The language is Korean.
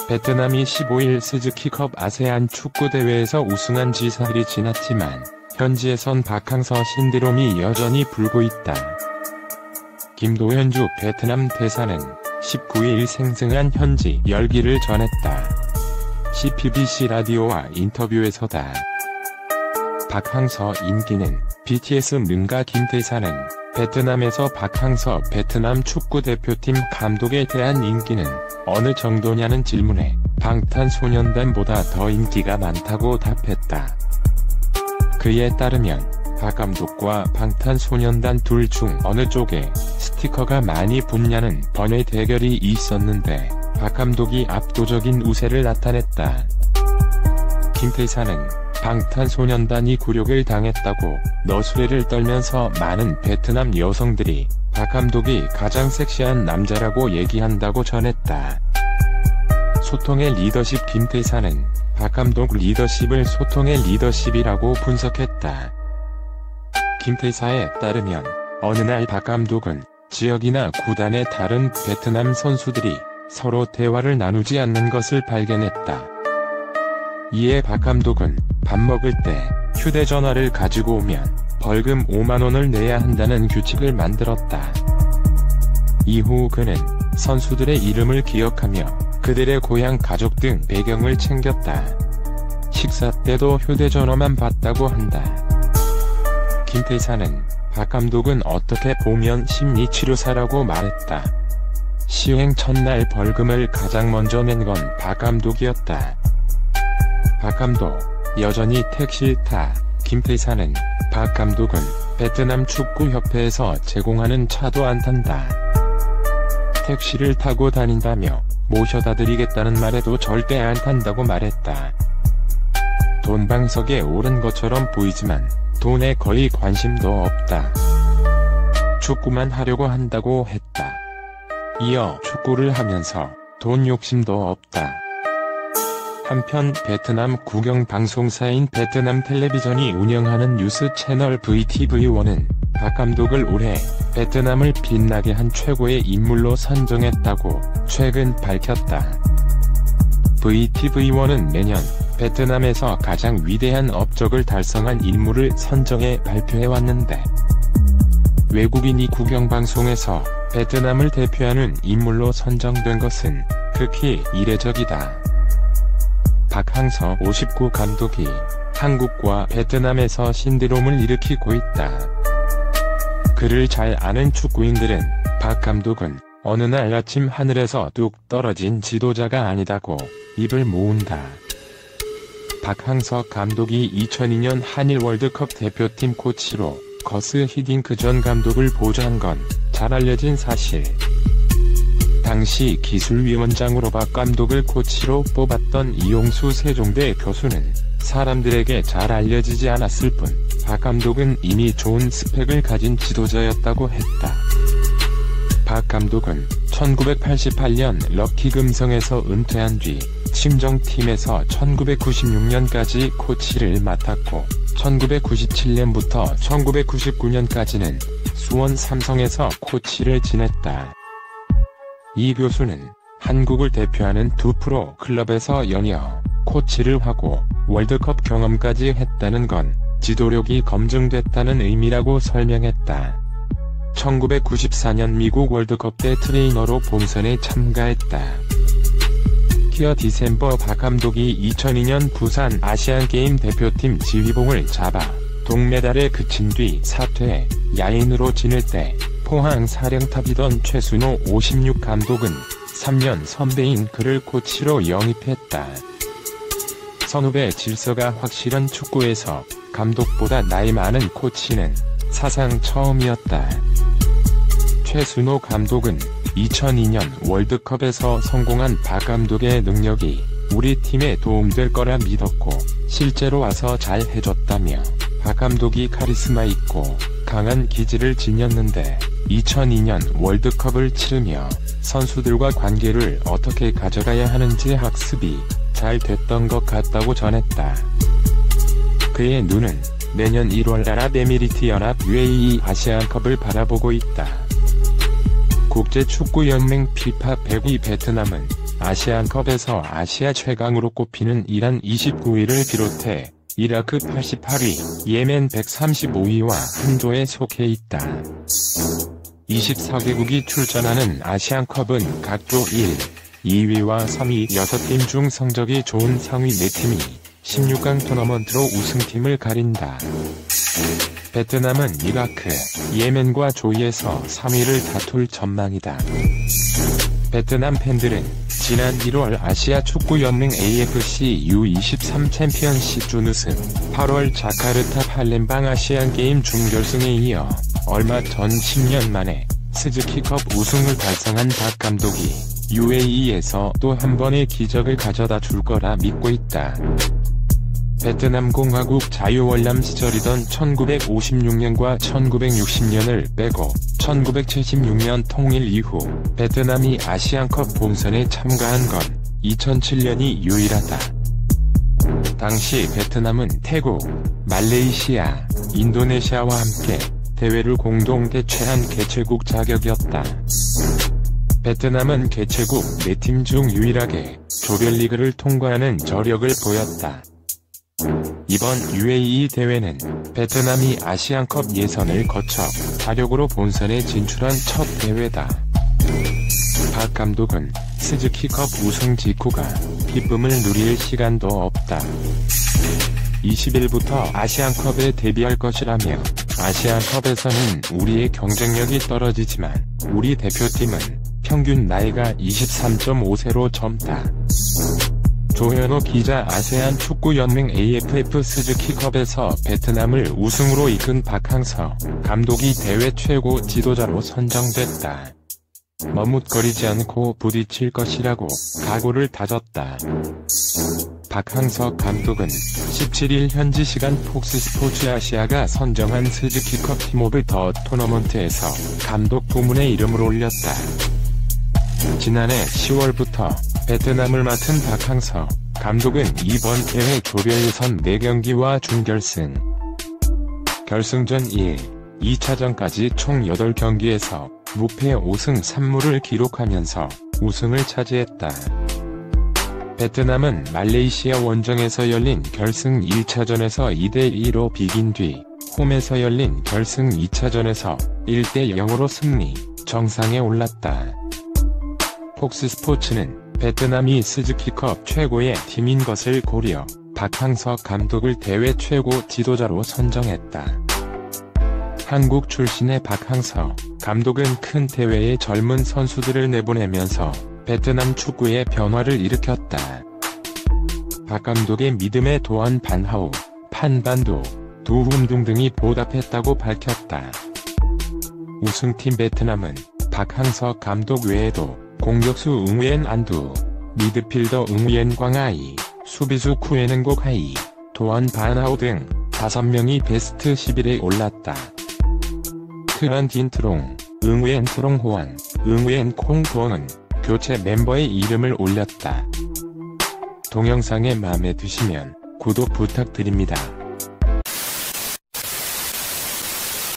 베트남이 15일 스즈키컵 아세안 축구대회에서 우승한 지 사흘이 지났지만 현지에선 박항서 신드롬이 여전히 불고 있다. 김도현주 베트남 대사는 19일 생생한 현지 열기를 전했다. CPBC 라디오와 인터뷰에서다. 박항서 인기는 BTS 능가 김 대사는 베트남에서 박항서 베트남 축구대표팀 감독에 대한 인기는 어느 정도냐는 질문에 방탄소년단보다 더 인기가 많다고 답했다. 그에 따르면 박 감독과 방탄소년단 둘 중 어느 쪽에 스티커가 많이 붙냐는 번외 대결이 있었는데 박 감독이 압도적인 우세를 나타냈다. 김 대사는 방탄소년단이 굴욕을 당했다고 너스레를 떨면서 많은 베트남 여성들이 박 감독이 가장 섹시한 남자라고 얘기한다고 전했다. 소통의 리더십 김 대사는 박 감독 리더십을 소통의 리더십이라고 분석했다. 김 대사에 따르면 어느 날 박 감독은 지역이나 구단의 다른 베트남 선수들이 서로 대화를 나누지 않는 것을 발견했다. 이에 박 감독은 밥 먹을 때 휴대전화를 가지고 오면 벌금 5만 원을 내야 한다는 규칙을 만들었다. 이후 그는 선수들의 이름을 기억하며 그들의 고향 가족 등 배경을 챙겼다. 식사 때도 휴대전화만 봤다고 한다. 김 대사는 박 감독은 어떻게 보면 심리치료사라고 말했다. 시행 첫날 벌금을 가장 먼저 낸 건 박 감독이었다. 박 감독, 여전히 택시 타. 김 대사는 박 감독은 베트남 축구협회에서 제공하는 차도 안 탄다. 택시를 타고 다닌다며 모셔다 드리겠다는 말에도 절대 안 탄다고 말했다. 돈방석에 오른 것처럼 보이지만 돈에 거의 관심도 없다. 축구만 하려고 한다고 했다. 이어 축구를 하면서 돈 욕심도 없다. 한편 베트남 국영방송사인 베트남 텔레비전이 운영하는 뉴스 채널 VTV1은 박 감독을 올해 베트남을 빛나게 한 최고의 인물로 선정했다고 최근 밝혔다. VTV1은 매년 베트남에서 가장 위대한 업적을 달성한 인물을 선정해 발표해왔는데 외국인이 국영방송에서 베트남을 대표하는 인물로 선정된 것은 극히 이례적이다. 박항서 59 감독이 한국과 베트남에서 신드롬을 일으키고 있다. 그를 잘 아는 축구인들은 박 감독은 어느 날 아침 하늘에서 뚝 떨어진 지도자가 아니다고 입을 모은다. 박항서 감독이 2002년 한일 월드컵 대표팀 코치로 거스 히딩크 전 감독을 보좌한 건 잘 알려진 사실. 당시 기술위원장으로 박 감독을 코치로 뽑았던 이용수 세종대 교수는 사람들에게 잘 알려지지 않았을 뿐 박 감독은 이미 좋은 스펙을 가진 지도자였다고 했다. 박 감독은 1988년 럭키 금성에서 은퇴한 뒤 친정팀에서 1996년까지 코치를 맡았고 1997년부터 1999년까지는 수원 삼성에서 코치를 지냈다. 이 교수는 한국을 대표하는 두 프로 클럽에서 연이어 코치를 하고 월드컵 경험까지 했다는 건 지도력이 검증됐다는 의미라고 설명했다. 1994년 미국 월드컵 때 트레이너로 본선에 참가했다. 기어 디셈버 박 감독이 2002년 부산 아시안게임 대표팀 지휘봉을 잡아 동메달에 그친 뒤 사퇴해 야인으로 지낼 때 포항 사령탑이던 최순호 56 감독은 3년 선배인 그를 코치로 영입했다. 선후배 질서가 확실한 축구에서 감독보다 나이 많은 코치는 사상 처음이었다. 최순호 감독은 2002년 월드컵에서 성공한 박 감독의 능력이 우리 팀에 도움될 거라 믿었고 실제로 와서 잘 해줬다며 박 감독이 카리스마 있고 강한 기질을 지녔는데 2002년 월드컵을 치르며 선수들과 관계를 어떻게 가져가야 하는지 학습이 잘 됐던 것 같다고 전했다. 그의 눈은 내년 1월 아랍에미리트 연합 UAE 아시안컵을 바라보고 있다. 국제축구연맹 피파 102 베트남은 아시안컵에서 아시아 최강으로 꼽히는 이란 29위를 비롯해 이라크 88위, 예멘 135위와 한 조에 속해 있다. 24개국이 출전하는 아시안컵은 각조 1, 2위와 3위 6팀 중 성적이 좋은 상위 4팀이 16강 토너먼트로 우승팀을 가린다. 베트남은 이라크, 예멘과 조이에서 3위를 다툴 전망이다. 베트남 팬들은 지난 1월 아시아 축구연맹 AFC U23 챔피언십 준우승, 8월 자카르타 팔렘방 아시안게임 준결승에 이어 얼마 전 10년 만에 스즈키컵 우승을 달성한 박 감독이 UAE에서 또 한 번의 기적을 가져다 줄 거라 믿고 있다. 베트남 공화국 자유월남 시절이던 1956년과 1960년을 빼고 1976년 통일 이후 베트남이 아시안컵 본선에 참가한 건 2007년이 유일하다. 당시 베트남은 태국, 말레이시아, 인도네시아와 함께 대회를 공동 개최한 개최국 자격이었다. 베트남은 개최국 4팀 중 유일하게 조별리그를 통과하는 저력을 보였다. 이번 UAE 대회는 베트남이 아시안컵 예선을 거쳐 자력으로 본선에 진출한 첫 대회다. 박 감독은 스즈키컵 우승 직후가 기쁨을 누릴 시간도 없다. 20일부터 아시안컵에 데뷔할 것이라며 아시안컵에서는 우리의 경쟁력이 떨어지지만 우리 대표팀은 평균 나이가 23.5세로 젊다. 조현호 기자. 아세안 축구연맹 AFF 스즈키컵에서 베트남을 우승으로 이끈 박항서 감독이 대회 최고 지도자로 선정됐다. 머뭇거리지 않고 부딪힐 것이라고 각오를 다졌다. 박항서 감독은 17일 현지 시간 폭스스포츠 아시아가 선정한 스즈키컵 팀 오브 더 토너먼트에서 감독 부문에 이름을 올렸다. 지난해 10월부터 베트남을 맡은 박항서 감독은 이번 대회 조별 예선 4경기와 준결승, 결승전 1, 2차전까지 총 8경기에서 무패 5승 3무를 기록하면서 우승을 차지했다. 베트남은 말레이시아 원정에서 열린 결승 1차전에서 2대2로 비긴 뒤 홈에서 열린 결승 2차전에서 1대0으로 승리, 정상에 올랐다. 폭스스포츠는 베트남이 스즈키컵 최고의 팀인 것을 고려 박항서 감독을 대회 최고 지도자로 선정했다. 한국 출신의 박항서 감독은 큰 대회에 젊은 선수들을 내보내면서 베트남 축구의 변화를 일으켰다. 박 감독의 믿음에 도안 반하오, 판반도, 두훈둥 등이 보답했다고 밝혔다. 우승팀 베트남은 박항서 감독 외에도 공격수 응우엔 안두, 미드필더 응우엔 광아이, 수비수 쿠에는 고카이, 도안 반하오 등 5명이 베스트 11에 올랐다. 크란 딘트롱, 응우엔 트롱호안, 응우엔 콩도은 교체 멤버의 이름을 올렸다. 동영상이 마음에 드시면 구독 부탁드립니다.